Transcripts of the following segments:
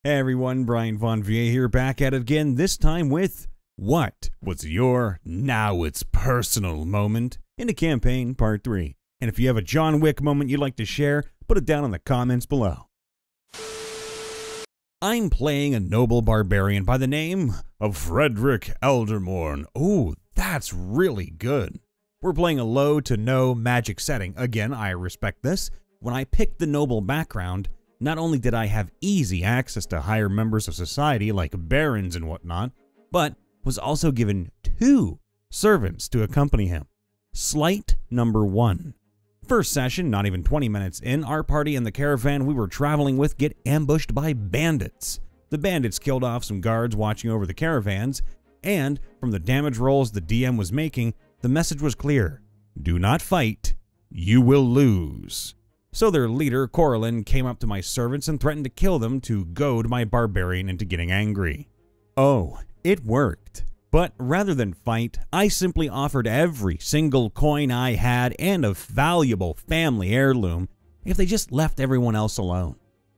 Hey everyone, Brian Von Vier here, back at it again, this time with What Was Your Now It's Personal Moment in the campaign part 3. And if you have a John Wick moment you'd like to share, put it down in the comments below. I'm playing a noble barbarian by the name of Frederick Eldermorn. Oh, that's really good. We're playing a low to no magic setting. Again, I respect this. When I picked the noble background, not only did I have easy access to higher members of society like barons and whatnot, but was also given 2 servants to accompany him. Slight number 1. First session, not even 20 minutes in, our party and the caravan we were traveling with get ambushed by bandits. The bandits killed off some guards watching over the caravans, and from the damage rolls the DM was making, the message was clear: do not fight, you will lose. So their leader, Corlin, came up to my servants and threatened to kill them to goad my barbarian into getting angry. Oh, it worked. But rather than fight, I simply offered every single coin I had and a valuable family heirloom if they just left everyone else alone.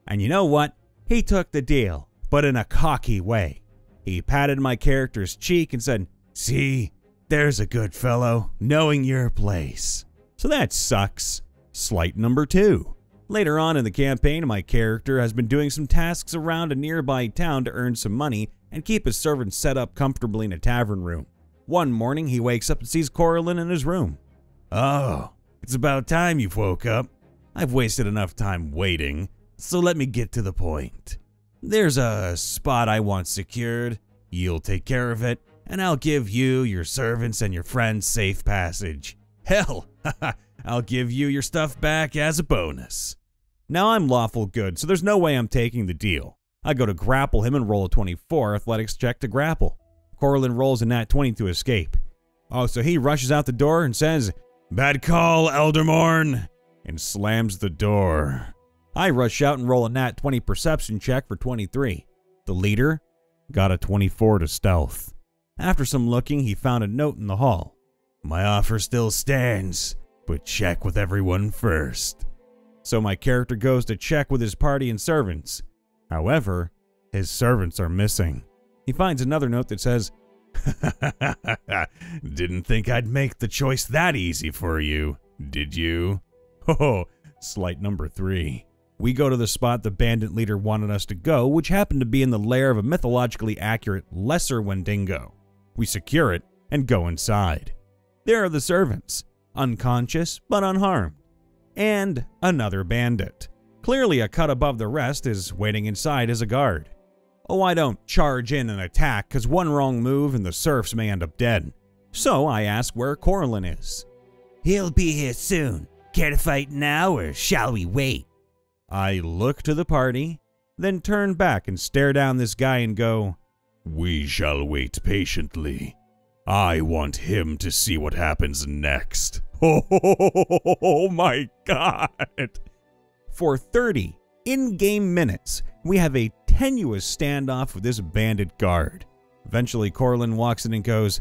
And you know what? He took the deal, but in a cocky way. He patted my character's cheek and said, "See, there's a good fellow, knowing your place." So that sucks. Slight number 2. Later on in the campaign, my character has been doing some tasks around a nearby town to earn some money and keep his servants set up comfortably in a tavern room. One morning, he wakes up and sees Corlin in his room. "Oh, it's about time you've woke up. I've wasted enough time waiting, so let me get to the point. There's a spot I want secured. You'll take care of it, and I'll give you, your servants, and your friends safe passage. Hell, I'll give you your stuff back as a bonus." Now I'm lawful good, so there's no way I'm taking the deal. I go to grapple him and roll a 24 athletics check to grapple. Corlin rolls a nat 20 to escape. Oh, so he rushes out the door and says, "Bad call, Eldermorn," and slams the door. I rush out and roll a nat 20 perception check for 23. The leader got a 24 to stealth. After some looking, he found a note in the hall. "My offer still stands, but check with everyone first." So my character goes to check with his party and servants. However, his servants are missing. He finds another note that says, "Didn't think I'd make the choice that easy for you, did you?" Oh, slight number 3. We go to the spot the bandit leader wanted us to go, which happened to be in the lair of a mythologically accurate lesser Wendigo. We secure it and go inside. There are the servants, unconscious but unharmed, and another bandit. Clearly a cut above the rest is waiting inside as a guard. Oh, I don't charge in and attack, cause one wrong move and the serfs may end up dead. So I ask where Corlin is. "He'll be here soon. Care to fight now or shall we wait?" I look to the party, then turn back and stare down this guy and go, "We shall wait patiently. I want him to see what happens next." Oh my god! For 30 in-game minutes, we have a tenuous standoff with this bandit guard. Eventually, Corlin walks in and goes,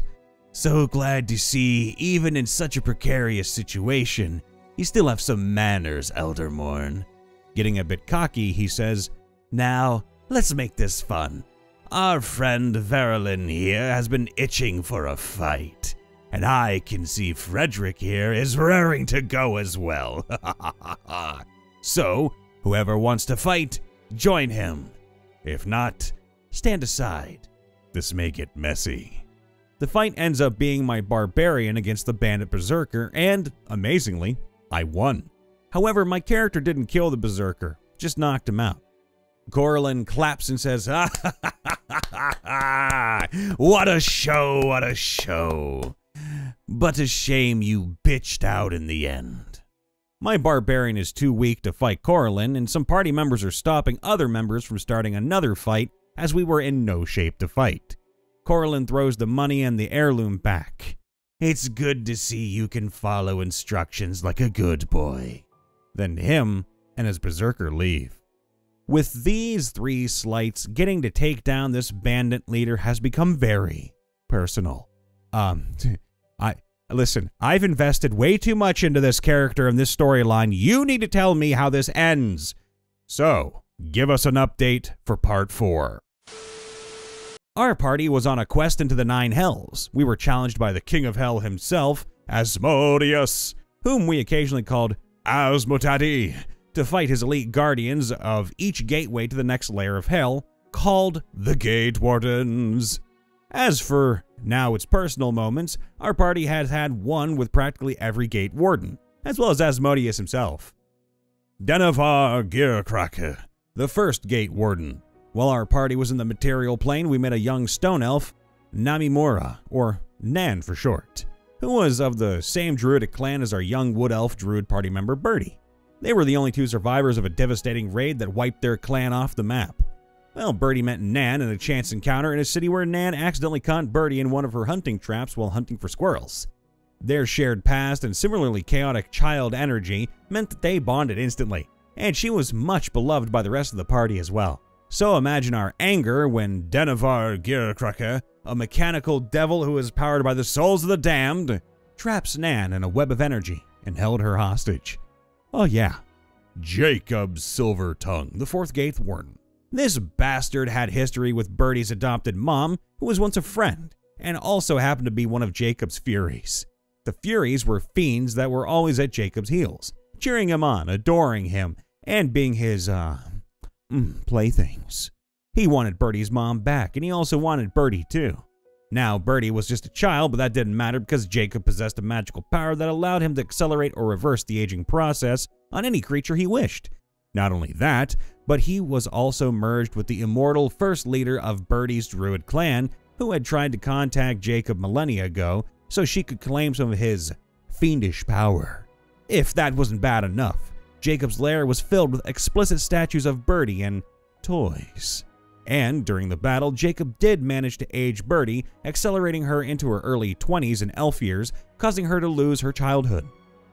"So glad to see, even in such a precarious situation, you still have some manners, Eldermorn." Getting a bit cocky, he says, "Now, let's make this fun. Our friend Verilyn here has been itching for a fight, and I can see Frederick here is raring to go as well. So, whoever wants to fight, join him. If not, stand aside. This may get messy." The fight ends up being my barbarian against the bandit berserker, and, amazingly, I won. However, my character didn't kill the berserker, just knocked him out. Corlin claps and says, "Ah, what a show, what a show. But a shame you bitched out in the end." My barbarian is too weak to fight Corlin, and some party members are stopping other members from starting another fight as we were in no shape to fight. Corlin throws the money and the heirloom back. "It's good to see you can follow instructions like a good boy." Then him and his berserker leave. With these 3 slights, getting to take down this bandit leader has become very personal. Listen, I've invested way too much into this character and this storyline. You need to tell me how this ends. So, Give us an update for part 4. Our party was on a quest into the 9 hells. We were challenged by the king of hell himself, Asmodeus, whom we occasionally called Asmodaddy, to fight his elite guardians of each gateway to the next layer of hell, called the Gate Wardens. As for now its personal moments, our party has had one with practically every Gate Warden, as well as Asmodeus himself. Denevar Gearkrake, the first Gate Warden. While our party was in the material plane, we met a young stone elf, Namimura, or Nan for short, who was of the same druidic clan as our young wood elf druid party member Birdie. They were the only 2 survivors of a devastating raid that wiped their clan off the map. Well, Birdie met Nan in a chance encounter in a city where Nan accidentally caught Birdie in one of her hunting traps while hunting for squirrels. Their shared past and similarly chaotic child energy meant that they bonded instantly, and she was much beloved by the rest of the party as well. So imagine our anger when Denevar Gearkrake, a mechanical devil who is powered by the souls of the damned, traps Nan in a web of energy and held her hostage. Oh yeah, Jacob Silvertongue, the 4th Gate Warden. This bastard had history with Birdie's adopted mom, who was once a friend, and also happened to be one of Jacob's Furies. The Furies were fiends that were always at Jacob's heels, cheering him on, adoring him, and being his, playthings. He wanted Birdie's mom back, and he also wanted Birdie too. Now, Birdie was just a child, but that didn't matter because Jacob possessed a magical power that allowed him to accelerate or reverse the aging process on any creature he wished. Not only that, but he was also merged with the immortal first leader of Birdie's druid clan, who had tried to contact Jacob millennia ago so she could claim some of his fiendish power. If that wasn't bad enough, Jacob's lair was filled with explicit statues of Birdie and toys. And during the battle, Jacob did manage to age Birdie, accelerating her into her early 20s in elf years, causing her to lose her childhood.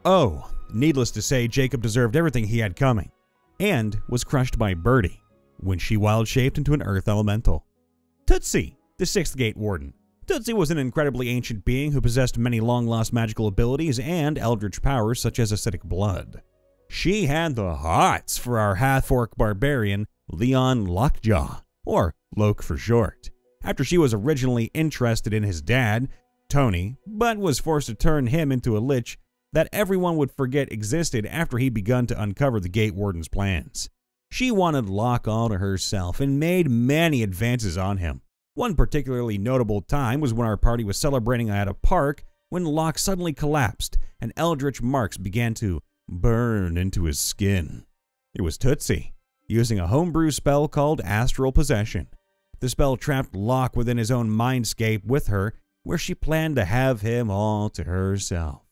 Oh, needless to say, Jacob deserved everything he had coming, and was crushed by Birdie when she wild-shaped into an earth elemental. Tootsie, the 6th Gate Warden. Tootsie was an incredibly ancient being who possessed many long-lost magical abilities and eldritch powers such as acidic blood. She had the hots for our half-orc barbarian, Leon Lockjaw, or Loke for short, after she was originally interested in his dad, Tony, but was forced to turn him into a lich that everyone would forget existed after he begun to uncover the Gate Warden's plans. She wanted Locke all to herself and made many advances on him. One particularly notable time was when our party was celebrating at a park when Locke suddenly collapsed and eldritch marks began to burn into his skin. It was Tootsie, using a homebrew spell called Astral Possession. The spell trapped Locke within his own mindscape with her, where she planned to have him all to herself.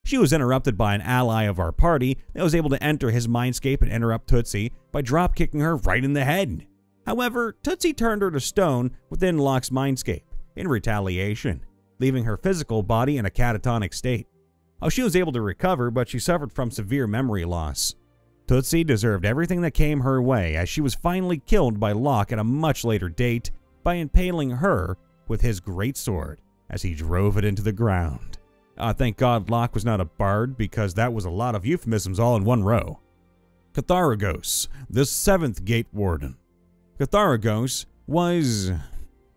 She was interrupted by an ally of our party that was able to enter his mindscape and interrupt Tootsie by drop-kicking her right in the head. However, Tootsie turned her to stone within Locke's mindscape in retaliation, leaving her physical body in a catatonic state. She was able to recover, but she suffered from severe memory loss. Tootsie deserved everything that came her way, as she was finally killed by Locke at a much later date by impaling her with his greatsword as he drove it into the ground. Thank God Locke was not a bard, because that was a lot of euphemisms all in one row. Catharagos, the 7th Gate Warden. Catharagos was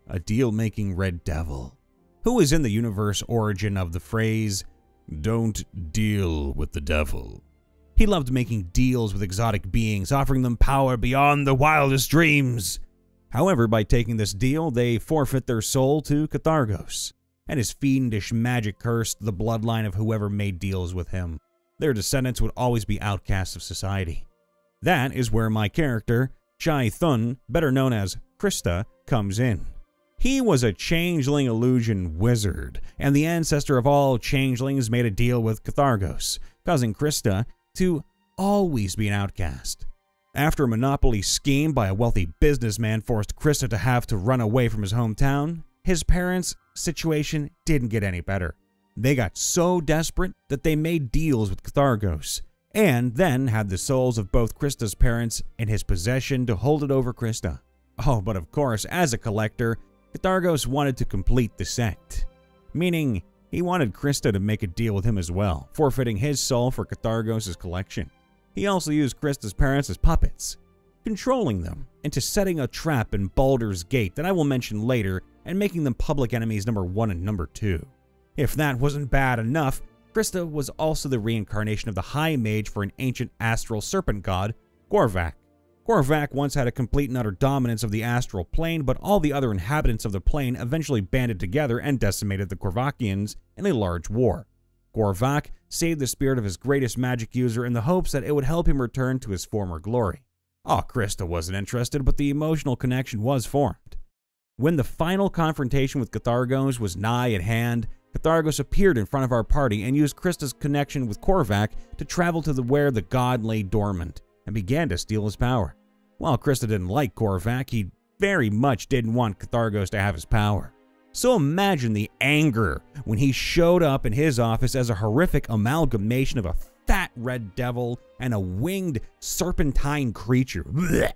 a deal-making red devil, who was in the universe origin of the phrase, "Don't deal with the devil." He loved making deals with exotic beings, offering them power beyond the wildest dreams. However, by taking this deal, they forfeit their soul to Catharagos, and his fiendish magic cursed the bloodline of whoever made deals with him. Their descendants would always be outcasts of society. That is where my character, Chai Thun, better known as Krista, comes in. He was a changeling illusion wizard, and the ancestor of all changelings made a deal with Catharagos, causing Krista to always be an outcast. After a monopoly scheme by a wealthy businessman forced Krista to have to run away from his hometown, his parents' situation didn't get any better. They got so desperate that they made deals with Catharagos, and then had the souls of both Krista's parents in his possession to hold it over Krista. Oh, but of course, as a collector, Catharagos wanted to complete the sect, meaning he wanted Krista to make a deal with him as well, forfeiting his soul for Catharagos' collection. He also used Krista's parents as puppets. controlling them into setting a trap in Baldur's Gate that I will mention later and making them public enemies number 1 and number 2. If that wasn't bad enough, Krista was also the reincarnation of the High Mage for an ancient astral serpent god, Gorvak. Gorvak once had a complete and utter dominance of the astral plane, but all the other inhabitants of the plane eventually banded together and decimated the Gorvakians in a large war. Gorvak saved the spirit of his greatest magic user in the hopes that it would help him return to his former glory. Krista wasn't interested, but the emotional connection was formed. When the final confrontation with Cathargos was nigh at hand, Cathargos appeared in front of our party and used Krista's connection with Gorvak to travel to where the god lay dormant and began to steal his power. While Krista didn't like Gorvak, he very much didn't want Cathargos to have his power. So imagine the anger when he showed up in his office as a horrific amalgamation of a fat red devil and a winged serpentine creature. Blech.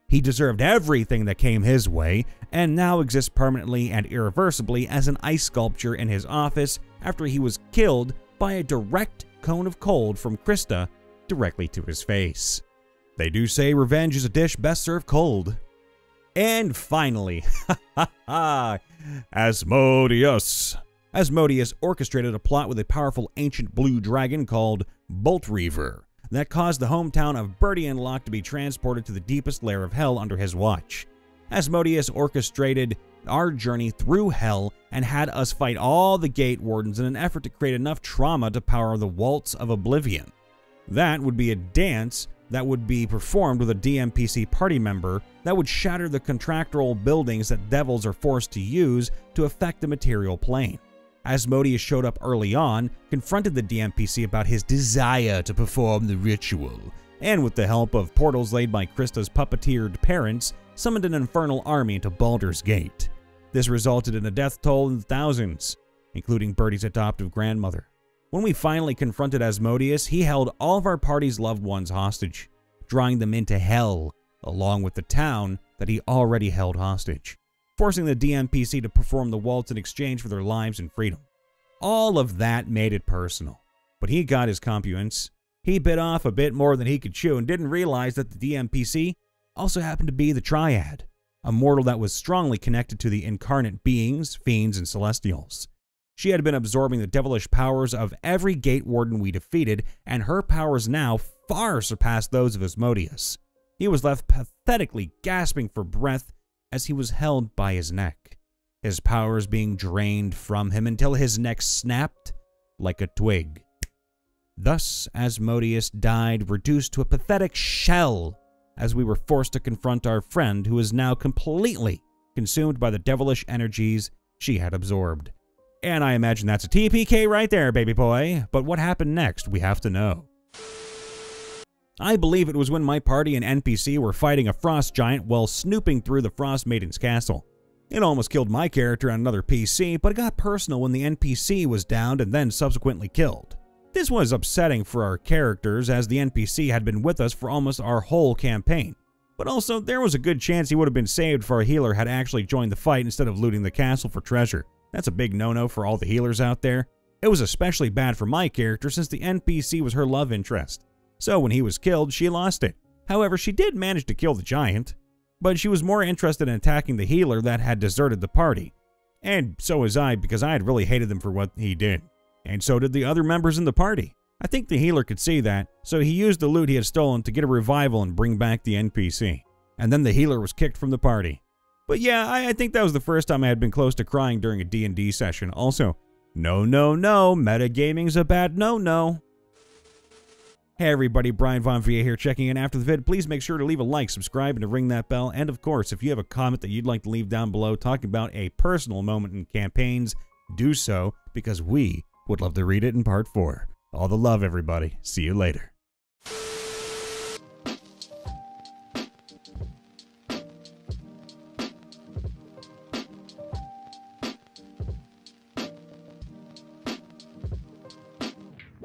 He deserved everything that came his way, and now exists permanently and irreversibly as an ice sculpture in his office after he was killed by a direct cone of cold from Krista directly to his face. They do say revenge is a dish best served cold. And finally, Asmodeus. Asmodeus orchestrated a plot with a powerful ancient blue dragon called Bolt Reaver that caused the hometown of Berdianlock to be transported to the deepest lair of hell under his watch. Asmodeus orchestrated our journey through hell and had us fight all the gate wardens in an effort to create enough trauma to power the Waltz of Oblivion. That would be a dance that would be performed with a DMPC party member that would shatter the contractual buildings that devils are forced to use to affect the material plane. Asmodeus showed up early on, confronted the DMPC about his desire to perform the ritual, and with the help of portals laid by Krista's puppeteered parents, summoned an infernal army into Baldur's Gate. This resulted in a death toll in the thousands, including Birdie's adoptive grandmother. When we finally confronted Asmodeus, he held all of our party's loved ones hostage, drawing them into hell, along with the town that he already held hostage, forcing the DMPC to perform the waltz in exchange for their lives and freedom. All of that made it personal, but he got his comeuppance. He bit off a bit more than he could chew and didn't realize that the DMPC also happened to be the Triad, a mortal that was strongly connected to the incarnate beings, fiends, and celestials. She had been absorbing the devilish powers of every gate warden we defeated, and her powers now far surpassed those of Asmodeus. He was left pathetically gasping for breath as he was held by his neck, his powers being drained from him until his neck snapped like a twig. Thus, Asmodeus died, reduced to a pathetic shell, as we were forced to confront our friend who is now completely consumed by the devilish energies she had absorbed. And I imagine that's a TPK right there, baby boy. But what happened next, we have to know. I believe it was when my party and NPC were fighting a frost giant while snooping through the Frost Maiden's castle. It almost killed my character and another PC, but it got personal when the NPC was downed and then subsequently killed. This was upsetting for our characters, as the NPC had been with us for almost our whole campaign. But also, there was a good chance he would have been saved if our healer had actually joined the fight instead of looting the castle for treasure. That's a big no-no for all the healers out there. It was especially bad for my character since the NPC was her love interest. So when he was killed, she lost it. However, she did manage to kill the giant, but she was more interested in attacking the healer that had deserted the party. And so was I, because I had really hated him for what he did. And so did the other members in the party. I think the healer could see that, so he used the loot he had stolen to get a revival and bring back the NPC. And then the healer was kicked from the party. But yeah, I think that was the first time I had been close to crying during a D&D session. Also, no, metagaming's a bad no-no. Hey everybody, Brian Von VA here checking in after the vid. Please make sure to leave a like, subscribe, and to ring that bell. And of course, if you have a comment that you'd like to leave down below talking about a personal moment in campaigns, do so, because we would love to read it in part 4. All the love, everybody. See you later.